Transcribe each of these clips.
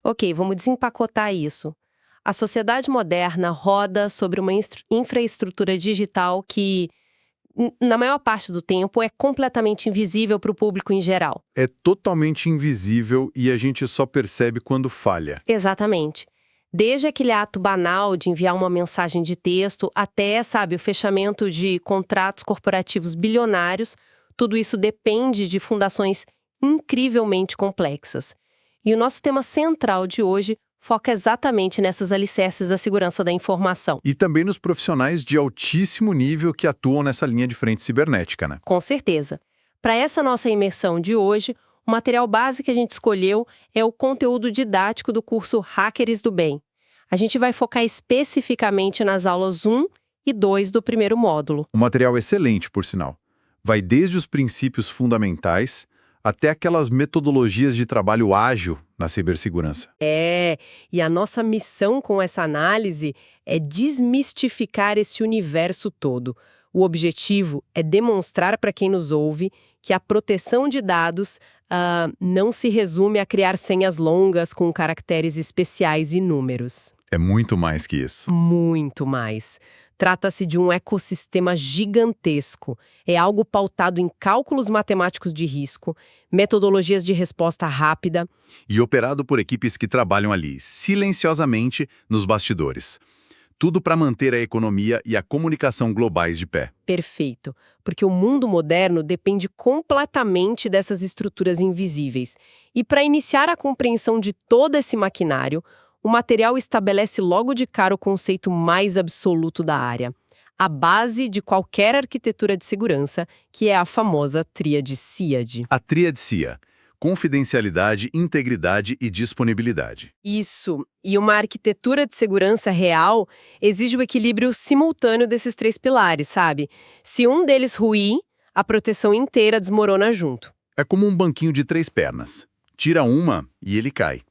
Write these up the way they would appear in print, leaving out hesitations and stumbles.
Ok, vamos desempacotar isso. A sociedade moderna roda sobre uma infraestrutura digital que, na maior parte do tempo, é completamente invisível para o público em geral. É totalmente invisível e a gente só percebe quando falha. Exatamente. Desde aquele ato banal de enviar uma mensagem de texto até, sabe, o fechamento de contratos corporativos bilionários, tudo isso depende de fundações incrivelmente complexas. E o nosso tema central de hoje foca exatamente nessas alicerces da segurança da informação. E também nos profissionais de altíssimo nível que atuam nessa linha de frente cibernética, né? Com certeza. Para essa nossa imersão de hoje, o material base que a gente escolheu é o conteúdo didático do curso Hackers do Bem. A gente vai focar especificamente nas aulas 1 e 2 do primeiro módulo. Um material excelente, por sinal. Vai desde os princípios fundamentais até aquelas metodologias de trabalho ágil na cibersegurança. E a nossa missão com essa análise é desmistificar esse universo todo. O objetivo é demonstrar para quem nos ouve que a proteção de dados não se resume a criar senhas longas com caracteres especiais e números. É muito mais que isso. Muito mais. Trata-se de um ecossistema gigantesco. É algo pautado em cálculos matemáticos de risco, metodologias de resposta rápida. E operado por equipes que trabalham ali, silenciosamente, nos bastidores. Tudo para manter a economia e a comunicação globais de pé. Perfeito, porque o mundo moderno depende completamente dessas estruturas invisíveis. E para iniciar a compreensão de todo esse maquinário, o material estabelece logo de cara o conceito mais absoluto da área, a base de qualquer arquitetura de segurança, que é a famosa tríade SIAD. A tríade CIA: confidencialidade, integridade e disponibilidade. Isso. E uma arquitetura de segurança real exige o equilíbrio simultâneo desses três pilares, sabe? Se um deles ruir, a proteção inteira desmorona junto. É como um banquinho de 3 pernas. Tira uma e ele cai.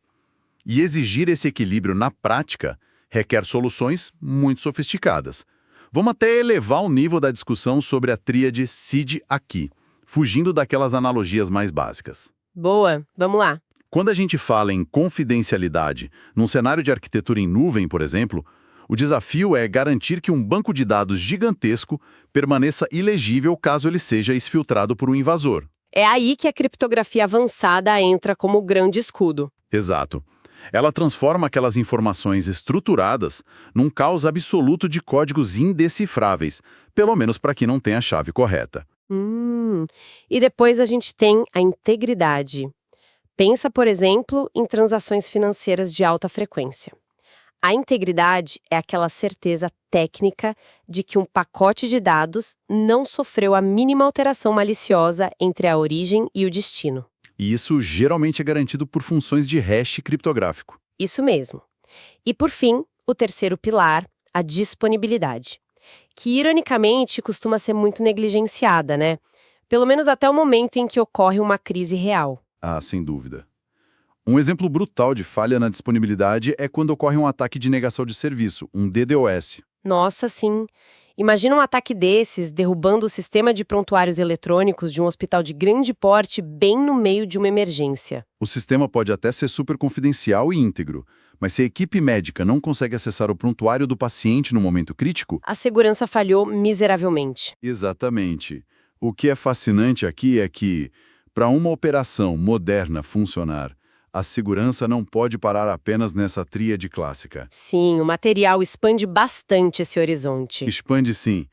E exigir esse equilíbrio na prática requer soluções muito sofisticadas. Vamos até elevar o nível da discussão sobre a tríade SID aqui, fugindo daquelas analogias mais básicas. Boa, vamos lá. Quando a gente fala em confidencialidade, num cenário de arquitetura em nuvem, por exemplo, o desafio é garantir que um banco de dados gigantesco permaneça ilegível caso ele seja exfiltrado por um invasor. É aí que a criptografia avançada entra como grande escudo. Exato. Ela transforma aquelas informações estruturadas num caos absoluto de códigos indecifráveis, pelo menos para quem não tem a chave correta. E depois a gente tem a integridade. Pensa, por exemplo, em transações financeiras de alta frequência. A integridade é aquela certeza técnica de que um pacote de dados não sofreu a mínima alteração maliciosa entre a origem e o destino. E isso geralmente é garantido por funções de hash criptográfico. Isso mesmo. E por fim, o terceiro pilar, a disponibilidade, que ironicamente costuma ser muito negligenciada, né? Pelo menos até o momento em que ocorre uma crise real. Ah, sem dúvida. Um exemplo brutal de falha na disponibilidade é quando ocorre um ataque de negação de serviço, um DDoS. Nossa, sim. Imagina um ataque desses derrubando o sistema de prontuários eletrônicos de um hospital de grande porte bem no meio de uma emergência. O sistema pode até ser super confidencial e íntegro, mas se a equipe médica não consegue acessar o prontuário do paciente no momento crítico... A segurança falhou miseravelmente. Exatamente. O que é fascinante aqui é que, para uma operação moderna funcionar, a segurança não pode parar apenas nessa tríade clássica. Sim, o material expande bastante esse horizonte. Expande sim.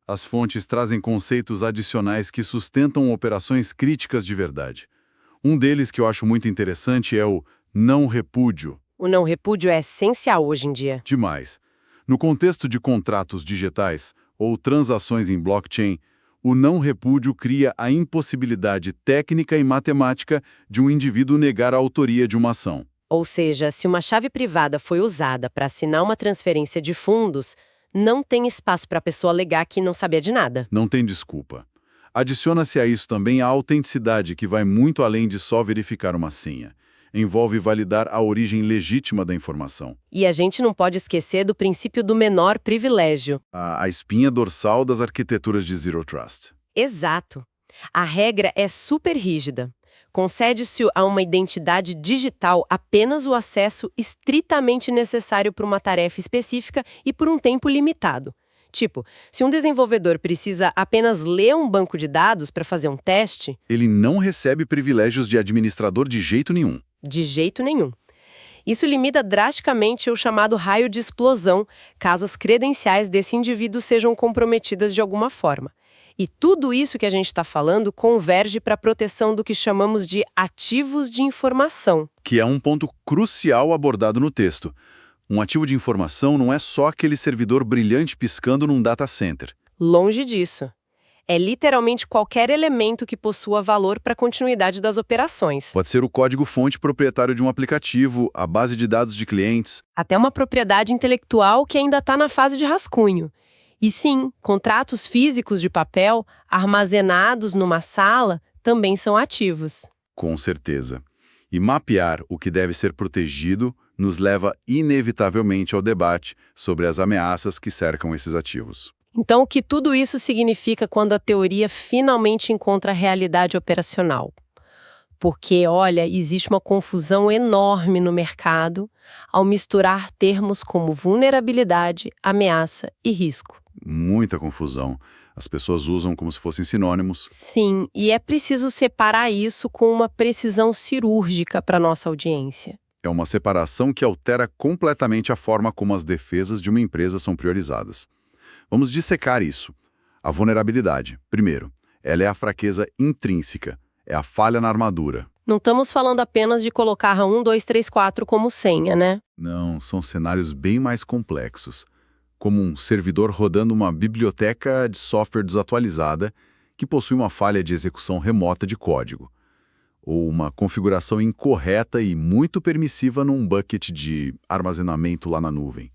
As fontes trazem conceitos adicionais que sustentam operações críticas de verdade. Um deles que eu acho muito interessante é o não repúdio. O não repúdio é essencial hoje em dia. Demais. No contexto de contratos digitais ou transações em blockchain, o não repúdio cria a impossibilidade técnica e matemática de um indivíduo negar a autoria de uma ação. Ou seja, se uma chave privada foi usada para assinar uma transferência de fundos, não tem espaço para a pessoa alegar que não sabia de nada. Não tem desculpa. Adiciona-se a isso também a autenticidade, que vai muito além de só verificar uma senha. Envolve validar a origem legítima da informação. E a gente não pode esquecer do princípio do menor privilégio. A espinha dorsal das arquiteturas de Zero Trust. Exato. A regra é super rígida. Concede-se a uma identidade digital apenas o acesso estritamente necessário para uma tarefa específica e por um tempo limitado. Tipo, se um desenvolvedor precisa apenas ler um banco de dados para fazer um teste, Ele não recebe privilégios de administrador de jeito nenhum. de jeito nenhum. Isso limita drasticamente o chamado raio de explosão, caso as credenciais desse indivíduo sejam comprometidas de alguma forma. E tudo isso que a gente está falando converge para a proteção do que chamamos de ativos de informação. Que é um ponto crucial abordado no texto. Um ativo de informação não é só aquele servidor brilhante piscando num data center. Longe disso. É literalmente qualquer elemento que possua valor para a continuidade das operações. Pode ser o código-fonte proprietário de um aplicativo, a base de dados de clientes. Até uma propriedade intelectual que ainda está na fase de rascunho. E sim, contratos físicos de papel, armazenados numa sala, também são ativos. Com certeza. E mapear o que deve ser protegido nos leva inevitavelmente ao debate sobre as ameaças que cercam esses ativos. Então, o que tudo isso significa quando a teoria finalmente encontra a realidade operacional? Porque, olha, existe uma confusão enorme no mercado ao misturar termos como vulnerabilidade, ameaça e risco. Muita confusão. As pessoas usam como se fossem sinônimos. Sim, e é preciso separar isso com uma precisão cirúrgica para nossa audiência. É uma separação que altera completamente a forma como as defesas de uma empresa são priorizadas. Vamos dissecar isso. A vulnerabilidade, primeiro, ela é a fraqueza intrínseca, é a falha na armadura. Não estamos falando apenas de colocar 1, 2, 3, 4 como senha, né? Não, são cenários bem mais complexos, como um servidor rodando uma biblioteca de software desatualizada que possui uma falha de execução remota de código, ou uma configuração incorreta e muito permissiva num bucket de armazenamento lá na nuvem.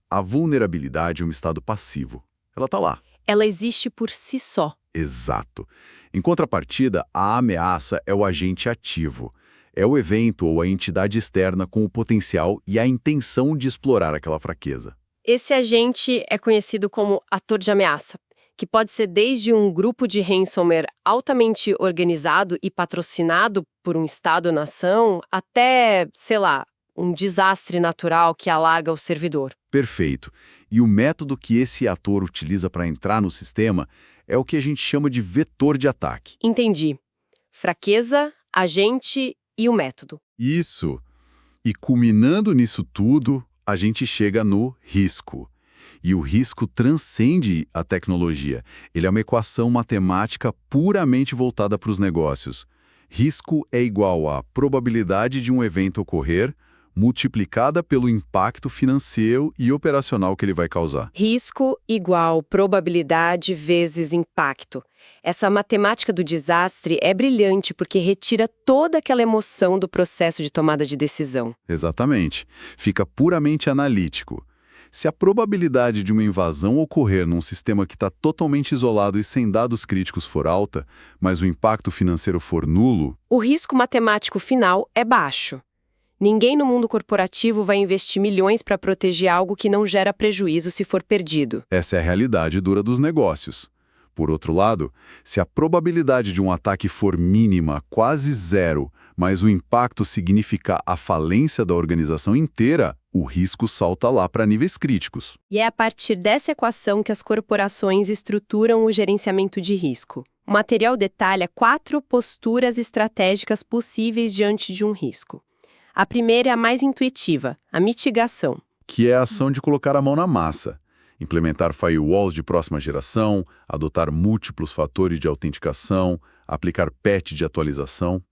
A vulnerabilidade é um estado passivo. Ela está lá. Ela existe por si só. Exato. Em contrapartida, a ameaça é o agente ativo. É o evento ou a entidade externa com o potencial e a intenção de explorar aquela fraqueza. Esse agente é conhecido como ator de ameaça, que pode ser desde um grupo de ransomware altamente organizado e patrocinado por um Estado-nação, até, sei lá, um desastre natural que alarga o servidor. Perfeito. E o método que esse ator utiliza para entrar no sistema é o que a gente chama de vetor de ataque. Entendi. Fraqueza, agente e o método. Isso. E culminando nisso tudo, a gente chega no risco. E o risco transcende a tecnologia. Ele é uma equação matemática puramente voltada para os negócios. Risco é igual à probabilidade de um evento ocorrer multiplicada pelo impacto financeiro e operacional que ele vai causar. Risco igual probabilidade vezes impacto. Essa matemática do desastre é brilhante porque retira toda aquela emoção do processo de tomada de decisão. Exatamente. Fica puramente analítico. Se a probabilidade de uma invasão ocorrer num sistema que está totalmente isolado e sem dados críticos for alta, mas o impacto financeiro for nulo, o risco matemático final é baixo. Ninguém no mundo corporativo vai investir milhões para proteger algo que não gera prejuízo se for perdido. essa é a realidade dura dos negócios. Por outro lado, se a probabilidade de um ataque for mínima, quase zero, mas o impacto significa a falência da organização inteira, o risco salta lá para níveis críticos. E é a partir dessa equação que as corporações estruturam o gerenciamento de risco. O material detalha 4 posturas estratégicas possíveis diante de um risco. A primeira é a mais intuitiva, a mitigação. Que é a ação de colocar a mão na massa. Implementar firewalls de próxima geração, adotar múltiplos fatores de autenticação, aplicar patch de atualização.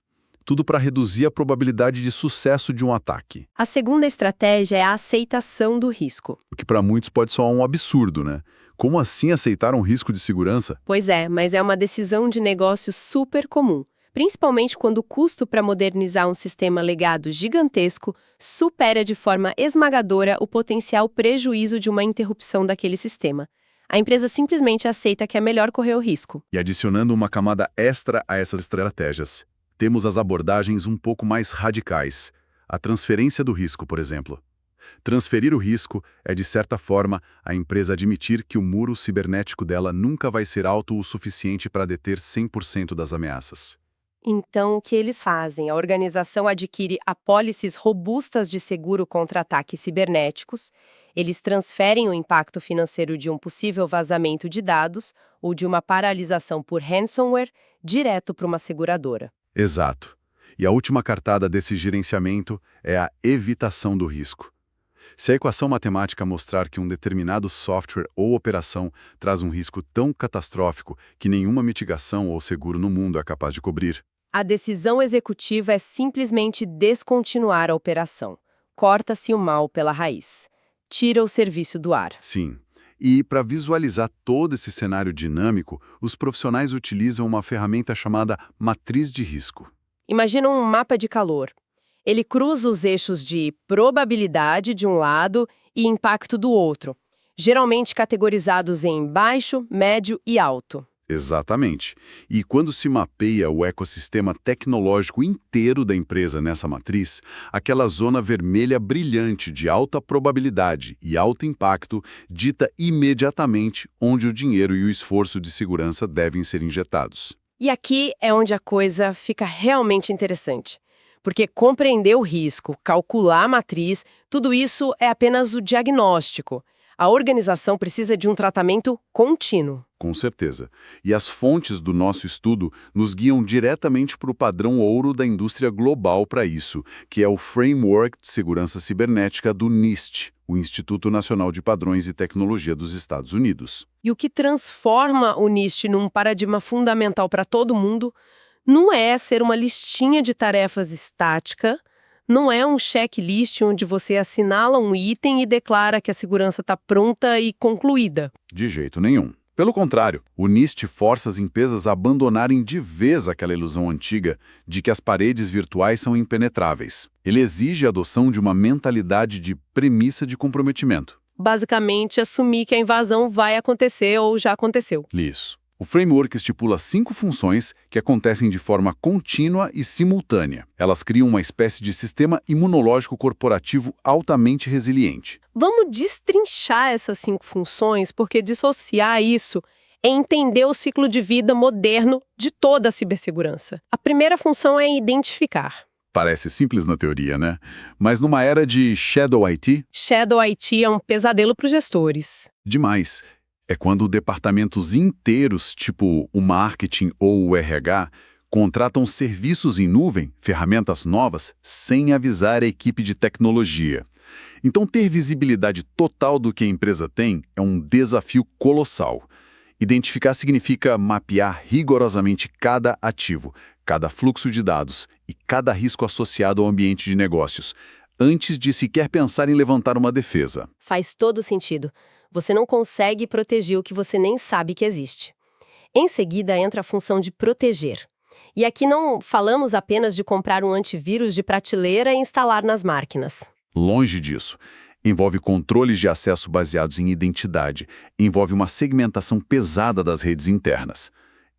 Tudo para reduzir a probabilidade de sucesso de um ataque. A segunda estratégia é a aceitação do risco. O que para muitos pode soar um absurdo, né? Como assim aceitar um risco de segurança? Pois é, mas é uma decisão de negócio super comum. Principalmente quando o custo para modernizar um sistema legado gigantesco supera de forma esmagadora o potencial prejuízo de uma interrupção daquele sistema. A empresa simplesmente aceita que é melhor correr o risco. E adicionando uma camada extra a essas estratégias, temos as abordagens um pouco mais radicais. A transferência do risco, por exemplo. Transferir o risco é, de certa forma, a empresa admitir que o muro cibernético dela nunca vai ser alto o suficiente para deter 100% das ameaças. Então, o que eles fazem? A organização adquire apólices robustas de seguro contra ataques cibernéticos, eles transferem o impacto financeiro de um possível vazamento de dados ou de uma paralisação por ransomware direto para uma seguradora. Exato. E a última cartada desse gerenciamento é a evitação do risco. Se a equação matemática mostrar que um determinado software ou operação traz um risco tão catastrófico que nenhuma mitigação ou seguro no mundo é capaz de cobrir, A decisão executiva é simplesmente descontinuar a operação. Corta-se o mal pela raiz. Tira o serviço do ar. sim. E para visualizar todo esse cenário dinâmico, os profissionais utilizam uma ferramenta chamada matriz de risco. Imagina um mapa de calor. Ele cruza os eixos de probabilidade de um lado e impacto do outro, geralmente categorizados em baixo, médio e alto. Exatamente. E quando se mapeia o ecossistema tecnológico inteiro da empresa nessa matriz, aquela zona vermelha brilhante de alta probabilidade e alto impacto dita imediatamente onde o dinheiro e o esforço de segurança devem ser injetados. E aqui é onde a coisa fica realmente interessante. Porque compreender o risco, calcular a matriz, tudo isso é apenas o diagnóstico. A organização precisa de um tratamento contínuo. Com certeza. E as fontes do nosso estudo nos guiam diretamente para o padrão ouro da indústria global para isso, que é o Framework de Segurança Cibernética do NIST, o Instituto Nacional de Padrões e Tecnologia dos Estados Unidos. E o que transforma o NIST num paradigma fundamental para todo mundo não é ser uma listinha de tarefas estática, não é um checklist onde você assinala um item e declara que a segurança está pronta e concluída. De jeito nenhum. Pelo contrário, o NIST força as empresas a abandonarem de vez aquela ilusão antiga de que as paredes virtuais são impenetráveis. Ele exige a adoção de uma mentalidade de premissa de comprometimento. Basicamente, assumir que a invasão vai acontecer ou já aconteceu. Isso. O framework estipula 5 funções que acontecem de forma contínua e simultânea. Elas criam uma espécie de sistema imunológico corporativo altamente resiliente. Vamos destrinchar essas 5 funções, porque dissociar isso é entender o ciclo de vida moderno de toda a cibersegurança. A primeira função é identificar. Parece simples na teoria, né? Mas numa era de Shadow IT, Shadow IT é um pesadelo para os gestores. demais. É quando departamentos inteiros, tipo o marketing ou o RH, contratam serviços em nuvem, ferramentas novas, sem avisar a equipe de tecnologia. Então, ter visibilidade total do que a empresa tem é um desafio colossal. Identificar significa mapear rigorosamente cada ativo, cada fluxo de dados e cada risco associado ao ambiente de negócios, antes de sequer pensar em levantar uma defesa. Faz todo sentido. Você não consegue proteger o que você nem sabe que existe. Em seguida, entra a função de proteger. E aqui não falamos apenas de comprar um antivírus de prateleira e instalar nas máquinas. Longe disso. Envolve controles de acesso baseados em identidade, envolve uma segmentação pesada das redes internas.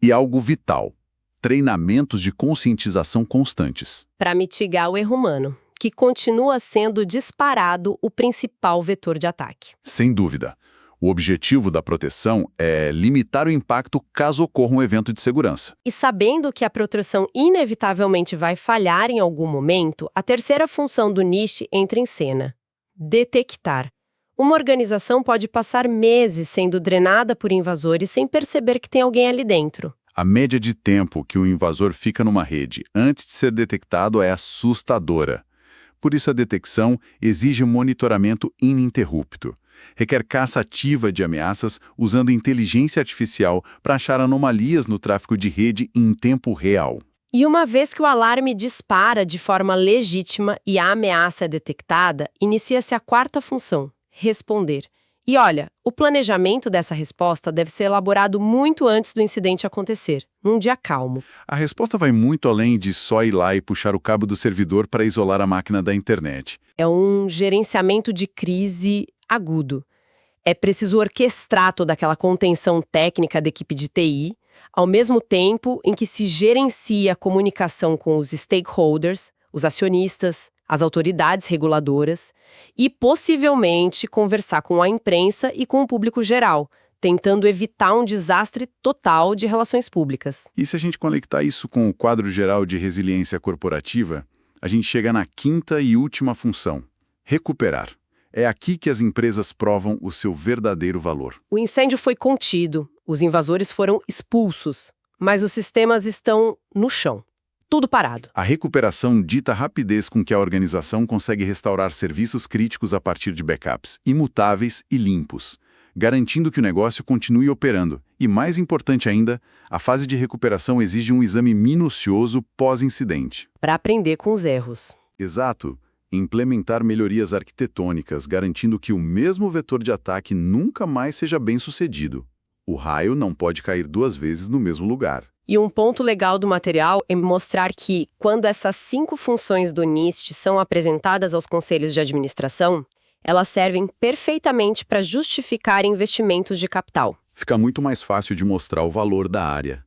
E algo vital: treinamentos de conscientização constantes. Para mitigar o erro humano, que continua sendo disparado o principal vetor de ataque. Sem dúvida. O objetivo da proteção é limitar o impacto caso ocorra um evento de segurança. E sabendo que a proteção inevitavelmente vai falhar em algum momento, a terceira função do NIST entra em cena: detectar. Uma organização pode passar meses sendo drenada por invasores sem perceber que tem alguém ali dentro. A média de tempo que um invasor fica numa rede antes de ser detectado é assustadora. Por isso, a detecção exige monitoramento ininterrupto. Requer caça ativa de ameaças usando inteligência artificial para achar anomalias no tráfego de rede em tempo real. E uma vez que o alarme dispara de forma legítima e a ameaça é detectada, inicia-se a quarta função: responder. E olha, o planejamento dessa resposta deve ser elaborado muito antes do incidente acontecer, num dia calmo. A resposta vai muito além de só ir lá e puxar o cabo do servidor para isolar a máquina da internet. É um gerenciamento de crise agudo. É preciso orquestrar toda aquela contenção técnica da equipe de TI, ao mesmo tempo em que se gerencia a comunicação com os stakeholders, os acionistas, as autoridades reguladoras e, possivelmente, conversar com a imprensa e com o público geral, tentando evitar um desastre total de relações públicas. E se a gente conectar isso com o quadro geral de resiliência corporativa, a gente chega na quinta e última função: recuperar. É aqui que as empresas provam o seu verdadeiro valor. O incêndio foi contido, os invasores foram expulsos, mas os sistemas estão no chão. Tudo parado. A recuperação dita a rapidez com que a organização consegue restaurar serviços críticos a partir de backups imutáveis e limpos, garantindo que o negócio continue operando. E, mais importante ainda, a fase de recuperação exige um exame minucioso pós-incidente. Para aprender com os erros. Exato. Implementar melhorias arquitetônicas, garantindo que o mesmo vetor de ataque nunca mais seja bem sucedido. O raio não pode cair 2 vezes no mesmo lugar. E um ponto legal do material é mostrar que, quando essas 5 funções do NIST são apresentadas aos conselhos de administração, elas servem perfeitamente para justificar investimentos de capital. Fica muito mais fácil de mostrar o valor da área.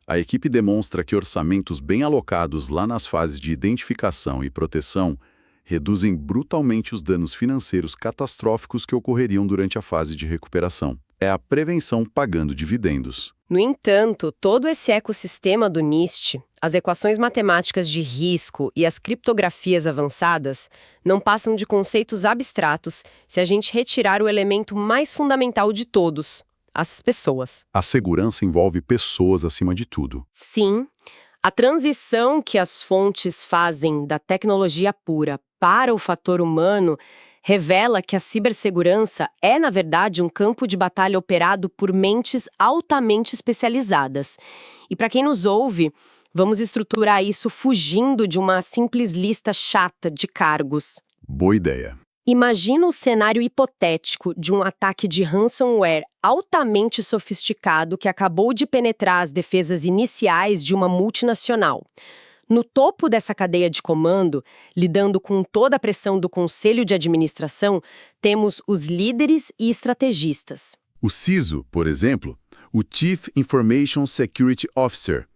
A equipe demonstra que orçamentos bem alocados lá nas fases de identificação e proteção reduzem brutalmente os danos financeiros catastróficos que ocorreriam durante a fase de recuperação. É a prevenção pagando dividendos. No entanto, todo esse ecossistema do NIST, as equações matemáticas de risco e as criptografias avançadas, não passam de conceitos abstratos se a gente retirar o elemento mais fundamental de todos: as pessoas. A segurança envolve pessoas acima de tudo. Sim, a transição que as fontes fazem da tecnologia pura para o fator humano revela que a cibersegurança é, na verdade, um campo de batalha operado por mentes altamente especializadas. E para quem nos ouve, vamos estruturar isso fugindo de uma simples lista chata de cargos. Boa ideia. Imagina o cenário hipotético de um ataque de ransomware altamente sofisticado que acabou de penetrar as defesas iniciais de uma multinacional. No topo dessa cadeia de comando, lidando com toda a pressão do conselho de administração, temos os líderes e estrategistas. O CISO, por exemplo, o Chief Information Security Officer.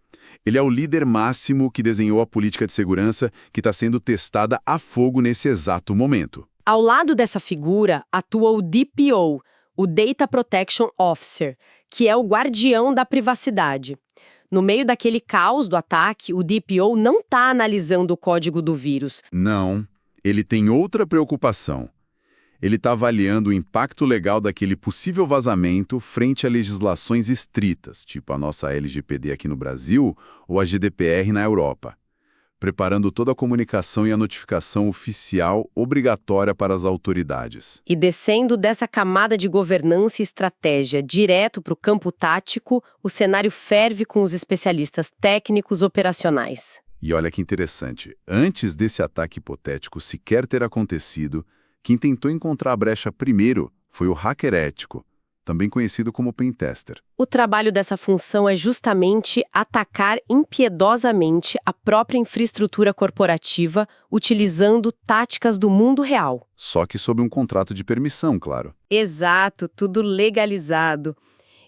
Ele é o líder máximo que desenhou a política de segurança que está sendo testada a fogo nesse exato momento. Ao lado dessa figura atua o DPO, o Data Protection Officer, que é o guardião da privacidade. No meio daquele caos do ataque, o DPO não está analisando o código do vírus. Não, ele tem outra preocupação. Ele está avaliando o impacto legal daquele possível vazamento frente a legislações estritas, tipo a nossa LGPD aqui no Brasil ou a GDPR na Europa, preparando toda a comunicação e a notificação oficial obrigatória para as autoridades. E descendo dessa camada de governança e estratégia direto para o campo tático, o cenário ferve com os especialistas técnicos operacionais. E olha que interessante, antes desse ataque hipotético sequer ter acontecido, quem tentou encontrar a brecha primeiro foi o hacker ético, também conhecido como pentester. O trabalho dessa função é justamente atacar impiedosamente a própria infraestrutura corporativa, utilizando táticas do mundo real. Só que sob um contrato de permissão, claro. Exato, tudo legalizado.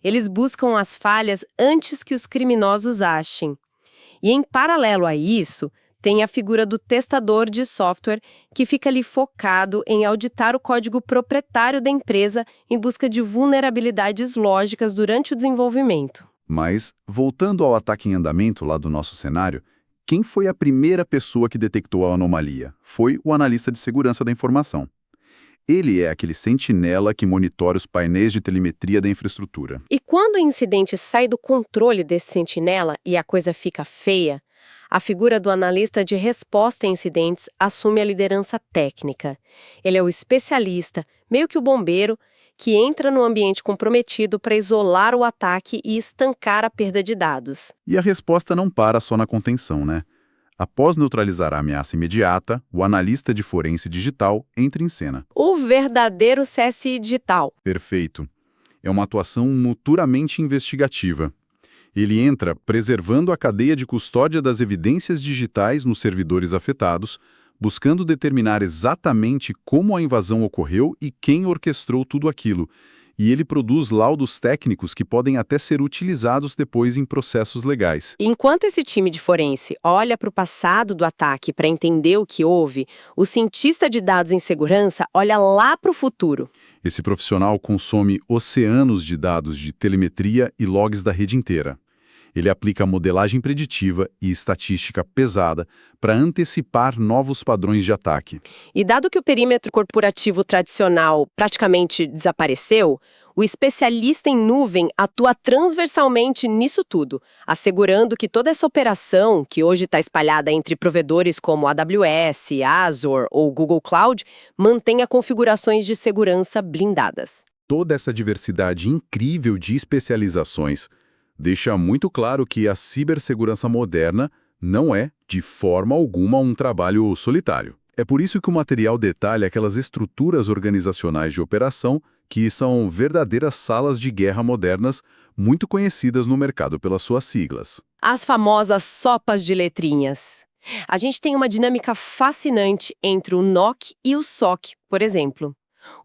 Eles buscam as falhas antes que os criminosos achem. E em paralelo a isso, tem a figura do testador de software, que fica ali focado em auditar o código proprietário da empresa em busca de vulnerabilidades lógicas durante o desenvolvimento. Mas, voltando ao ataque em andamento lá do nosso cenário, quem foi a primeira pessoa que detectou a anomalia? Foi o analista de segurança da informação. Ele é aquele sentinela que monitora os painéis de telemetria da infraestrutura. E quando o incidente sai do controle desse sentinela e a coisa fica feia, a figura do analista de resposta a incidentes assume a liderança técnica. Ele é o especialista, meio que o bombeiro, que entra no ambiente comprometido para isolar o ataque e estancar a perda de dados. E a resposta não para só na contenção, né? Após neutralizar a ameaça imediata, o analista de forense digital entra em cena. O verdadeiro CSI digital. Perfeito. É uma atuação muturamente investigativa. Ele entra preservando a cadeia de custódia das evidências digitais nos servidores afetados, buscando determinar exatamente como a invasão ocorreu e quem orquestrou tudo aquilo. e ele produz laudos técnicos que podem até ser utilizados depois em processos legais. Enquanto esse time de forense olha para o passado do ataque para entender o que houve, o cientista de dados em segurança olha lá para o futuro. Esse profissional consome oceanos de dados de telemetria e logs da rede inteira. Ele aplica modelagem preditiva e estatística pesada para antecipar novos padrões de ataque. E dado que o perímetro corporativo tradicional praticamente desapareceu, o especialista em nuvem atua transversalmente nisso tudo, assegurando que toda essa operação, que hoje está espalhada entre provedores como AWS, Azure ou Google Cloud, mantenha configurações de segurança blindadas. Toda essa diversidade incrível de especializações deixa muito claro que a cibersegurança moderna não é, de forma alguma, um trabalho solitário. É por isso que o material detalha aquelas estruturas organizacionais de operação que são verdadeiras salas de guerra modernas, muito conhecidas no mercado pelas suas siglas. As famosas sopas de letrinhas. A gente tem uma dinâmica fascinante entre o NOC e o SOC, por exemplo.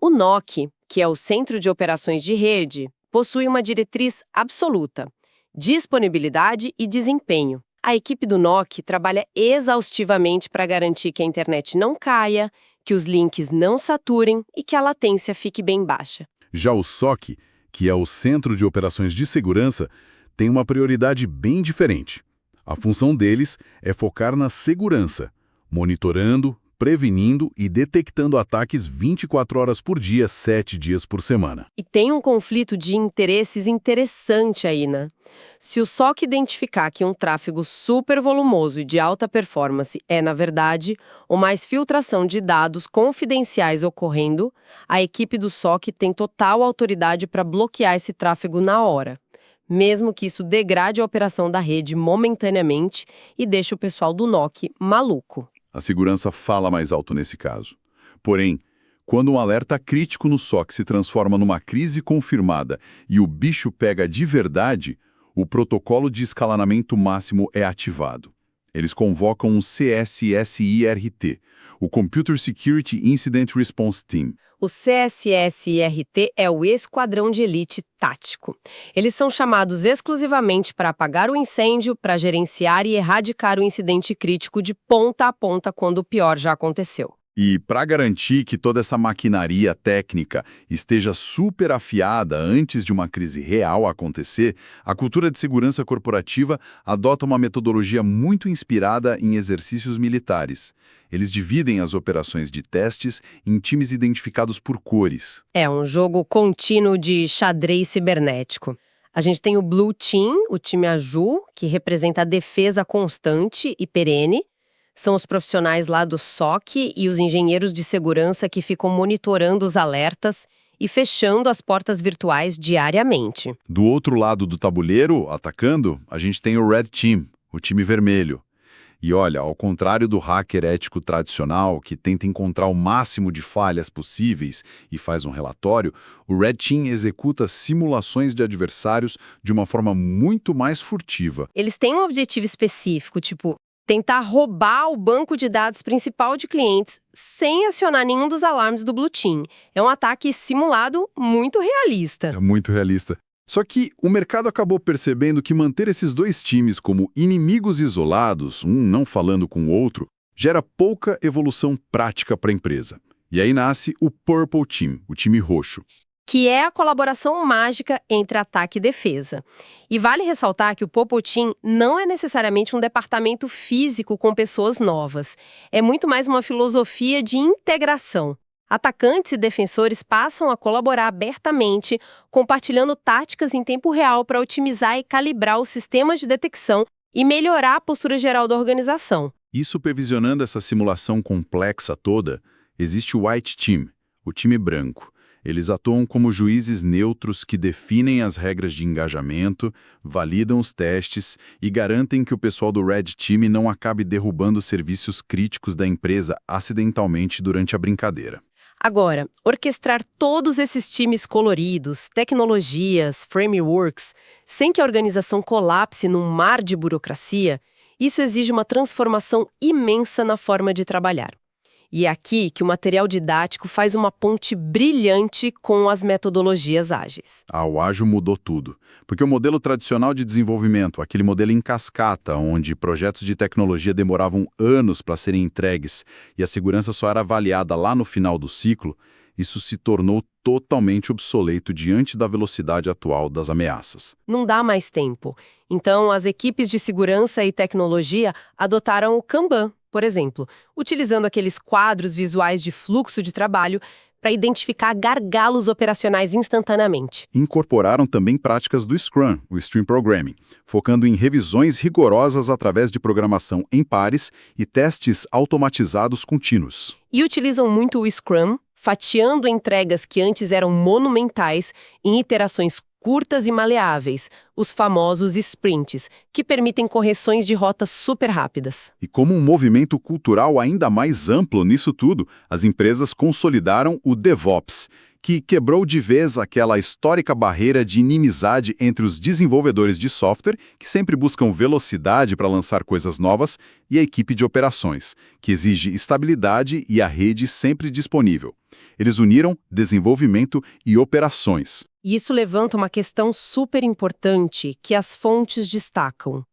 O NOC, que é o Centro de Operações de Rede, possui uma diretriz absoluta: disponibilidade e desempenho. A equipe do NOC trabalha exaustivamente para garantir que a internet não caia, que os links não saturem e que a latência fique bem baixa. Já o SOC, que é o Centro de Operações de Segurança, tem uma prioridade bem diferente. A função deles é focar na segurança, monitorando, prevenindo e detectando ataques 24 horas por dia, 7 dias por semana. E tem um conflito de interesses interessante aí, né? Se o SOC identificar que um tráfego super volumoso e de alta performance é, na verdade, uma filtração de dados confidenciais ocorrendo, a equipe do SOC tem total autoridade para bloquear esse tráfego na hora, mesmo que isso degrade a operação da rede momentaneamente e deixe o pessoal do NOC maluco. A segurança fala mais alto nesse caso. Porém, quando um alerta crítico no SOC se transforma numa crise confirmada e o bicho pega de verdade, o protocolo de escalonamento máximo é ativado. Eles convocam um CSSIRT, o Computer Security Incident Response Team. O CSSIRT é o Esquadrão de Elite Tático. Eles são chamados exclusivamente para apagar o incêndio, para gerenciar e erradicar o incidente crítico de ponta a ponta quando o pior já aconteceu. E para garantir que toda essa maquinaria técnica esteja super afiada antes de uma crise real acontecer, a cultura de segurança corporativa adota uma metodologia muito inspirada em exercícios militares. Eles dividem as operações de testes em times identificados por cores. É um jogo contínuo de xadrez cibernético. A gente tem o Blue Team, o time azul, que representa a defesa constante e perene. São os profissionais lá do SOC e os engenheiros de segurança que ficam monitorando os alertas e fechando as portas virtuais diariamente. Do outro lado do tabuleiro, atacando, a gente tem o Red Team, o time vermelho. E olha, ao contrário do hacker ético tradicional, que tenta encontrar o máximo de falhas possíveis e faz um relatório, o Red Team executa simulações de adversários de uma forma muito mais furtiva. Eles têm um objetivo específico, tipo tentar roubar o banco de dados principal de clientes sem acionar nenhum dos alarmes do Blue Team. É um ataque simulado muito realista. É muito realista. Só que o mercado acabou percebendo que manter esses dois times como inimigos isolados, um não falando com o outro, gera pouca evolução prática para a empresa. E aí nasce o Purple Team, o time roxo, que é a colaboração mágica entre ataque e defesa. E vale ressaltar que o Purple Team não é necessariamente um departamento físico com pessoas novas. É muito mais uma filosofia de integração. Atacantes e defensores passam a colaborar abertamente, compartilhando táticas em tempo real para otimizar e calibrar os sistemas de detecção e melhorar a postura geral da organização. E supervisionando essa simulação complexa toda, existe o White Team, o time branco. Eles atuam como juízes neutros que definem as regras de engajamento, validam os testes e garantem que o pessoal do Red Team não acabe derrubando serviços críticos da empresa acidentalmente durante a brincadeira. Agora, orquestrar todos esses times coloridos, tecnologias, frameworks, sem que a organização colapse num mar de burocracia, isso exige uma transformação imensa na forma de trabalhar. E é aqui que o material didático faz uma ponte brilhante com as metodologias ágeis. O ágil mudou tudo, porque o modelo tradicional de desenvolvimento, aquele modelo em cascata, onde projetos de tecnologia demoravam anos para serem entregues e a segurança só era avaliada lá no final do ciclo, isso se tornou totalmente obsoleto diante da velocidade atual das ameaças. Não dá mais tempo. Então, as equipes de segurança e tecnologia adotaram o Kanban, por exemplo, utilizando aqueles quadros visuais de fluxo de trabalho para identificar gargalos operacionais instantaneamente. Incorporaram também práticas do Scrum, o Stream Programming, focando em revisões rigorosas através de programação em pares e testes automatizados contínuos. E utilizam muito o Scrum, fatiando entregas que antes eram monumentais em iterações curtas e maleáveis, os famosos sprints, que permitem correções de rotas super rápidas. E como um movimento cultural ainda mais amplo nisso tudo, as empresas consolidaram o DevOps, que quebrou de vez aquela histórica barreira de inimizade entre os desenvolvedores de software, que sempre buscam velocidade para lançar coisas novas, e a equipe de operações, que exige estabilidade e a rede sempre disponível. Eles uniram desenvolvimento e operações. E isso levanta uma questão super importante que as fontes destacam.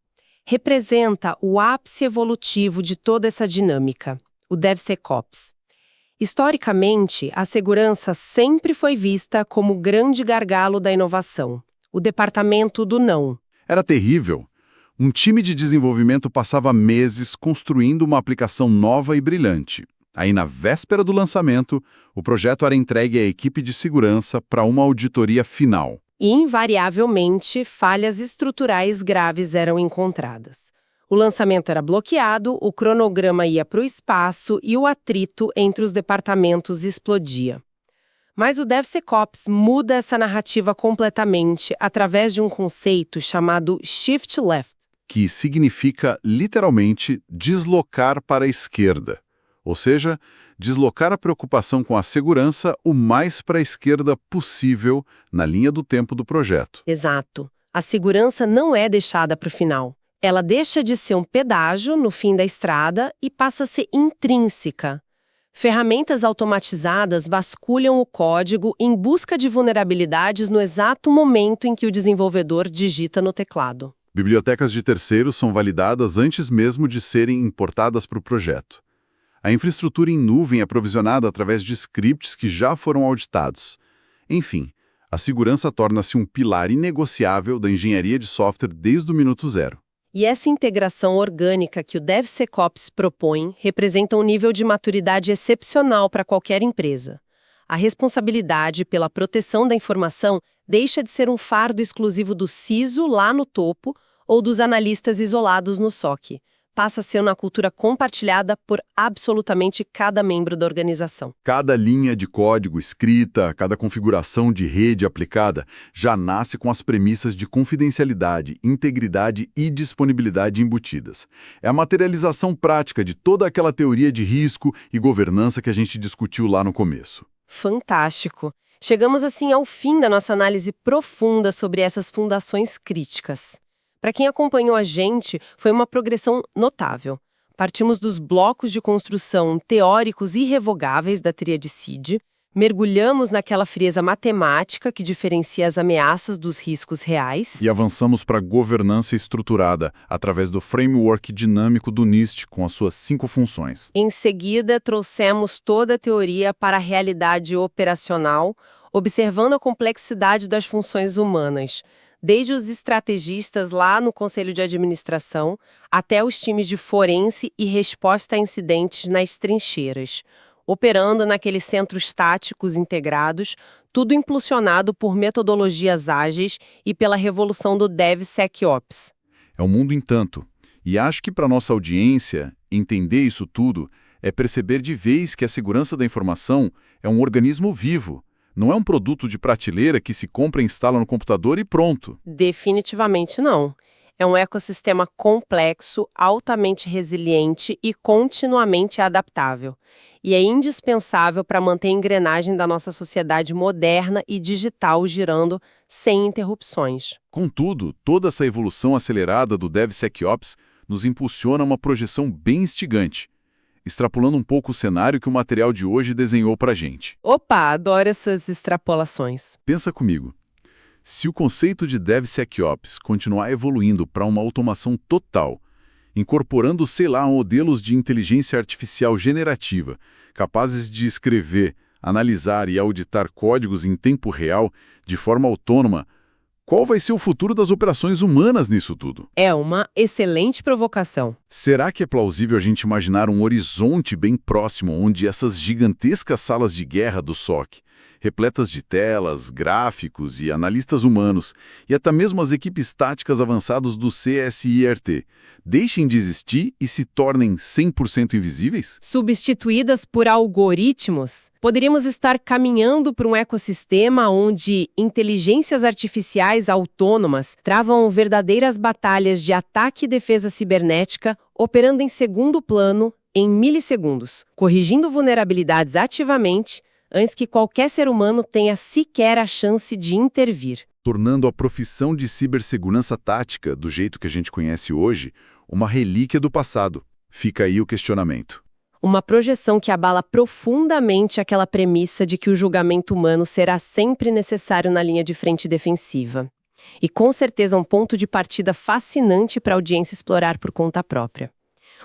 Representa o ápice evolutivo de toda essa dinâmica, o DevSecOps. Historicamente, a segurança sempre foi vista como o grande gargalo da inovação, o departamento do não. Era terrível. Um time de desenvolvimento passava meses construindo uma aplicação nova e brilhante. Aí, na véspera do lançamento, o projeto era entregue à equipe de segurança para uma auditoria final. E, invariavelmente, falhas estruturais graves eram encontradas. O lançamento era bloqueado, o cronograma ia para o espaço e o atrito entre os departamentos explodia. Mas o DevSecOps muda essa narrativa completamente através de um conceito chamado Shift Left, que significa, literalmente, deslocar para a esquerda. Ou seja, deslocar a preocupação com a segurança o mais para a esquerda possível na linha do tempo do projeto. Exato. A segurança não é deixada para o final. Ela deixa de ser um pedágio no fim da estrada e passa a ser intrínseca. Ferramentas automatizadas vasculham o código em busca de vulnerabilidades no exato momento em que o desenvolvedor digita no teclado. Bibliotecas de terceiros são validadas antes mesmo de serem importadas para o projeto. A infraestrutura em nuvem é provisionada através de scripts que já foram auditados. Enfim, a segurança torna-se um pilar inegociável da engenharia de software desde o minuto zero. E essa integração orgânica que o DevSecOps propõe representa um nível de maturidade excepcional para qualquer empresa. A responsabilidade pela proteção da informação deixa de ser um fardo exclusivo do CISO lá no topo ou dos analistas isolados no SOC. Passa a ser uma cultura compartilhada por absolutamente cada membro da organização. Cada linha de código escrita, cada configuração de rede aplicada já nasce com as premissas de confidencialidade, integridade e disponibilidade embutidas. É a materialização prática de toda aquela teoria de risco e governança que a gente discutiu lá no começo. Fantástico! Chegamos assim ao fim da nossa análise profunda sobre essas fundações críticas. Para quem acompanhou a gente, foi uma progressão notável. Partimos dos blocos de construção teóricos irrevogáveis da tríade CID, mergulhamos naquela frieza matemática que diferencia as ameaças dos riscos reais e avançamos para a governança estruturada através do framework dinâmico do NIST com as suas 5 funções. Em seguida, trouxemos toda a teoria para a realidade operacional, observando a complexidade das funções humanas, desde os estrategistas lá no Conselho de Administração até os times de forense e resposta a incidentes nas trincheiras, operando naqueles centros táticos integrados, tudo impulsionado por metodologias ágeis e pela revolução do DevSecOps. É um mundo em tanto. E acho que para nossa audiência, entender isso tudo é perceber de vez que a segurança da informação é um organismo vivo. Não é um produto de prateleira que se compra e instala no computador e pronto. Definitivamente não. É um ecossistema complexo, altamente resiliente e continuamente adaptável. E é indispensável para manter a engrenagem da nossa sociedade moderna e digital girando sem interrupções. Contudo, toda essa evolução acelerada do DevSecOps nos impulsiona a uma projeção bem instigante. extrapolando um pouco o cenário que o material de hoje desenhou para a gente. Opa, adoro essas extrapolações. Pensa comigo. Se o conceito de DevSecOps continuar evoluindo para uma automação total, incorporando, sei lá, modelos de inteligência artificial generativa, capazes de escrever, analisar e auditar códigos em tempo real, de forma autônoma, qual vai ser o futuro das operações humanas nisso tudo? É uma excelente provocação. Será que é plausível a gente imaginar um horizonte bem próximo onde essas gigantescas salas de guerra do SOC, repletas de telas, gráficos e analistas humanos, e até mesmo as equipes táticas avançadas do CSIRT, deixem de existir e se tornem 100% invisíveis? Substituídas por algoritmos, poderíamos estar caminhando para um ecossistema onde inteligências artificiais autônomas travam verdadeiras batalhas de ataque e defesa cibernética, operando em segundo plano, em milissegundos, corrigindo vulnerabilidades ativamente, antes que qualquer ser humano tenha sequer a chance de intervir. Tornando a profissão de cibersegurança tática, do jeito que a gente conhece hoje, uma relíquia do passado. Fica aí o questionamento. Uma projeção que abala profundamente aquela premissa de que o julgamento humano será sempre necessário na linha de frente defensiva. E com certeza um ponto de partida fascinante para a audiência explorar por conta própria.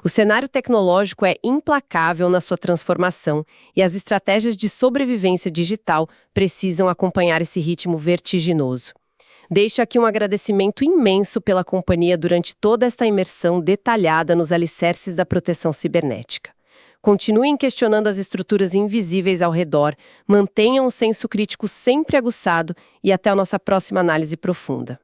O cenário tecnológico é implacável na sua transformação e as estratégias de sobrevivência digital precisam acompanhar esse ritmo vertiginoso. Deixo aqui um agradecimento imenso pela companhia durante toda esta imersão detalhada nos alicerces da proteção cibernética. Continuem questionando as estruturas invisíveis ao redor, mantenham o senso crítico sempre aguçado e até a nossa próxima análise profunda.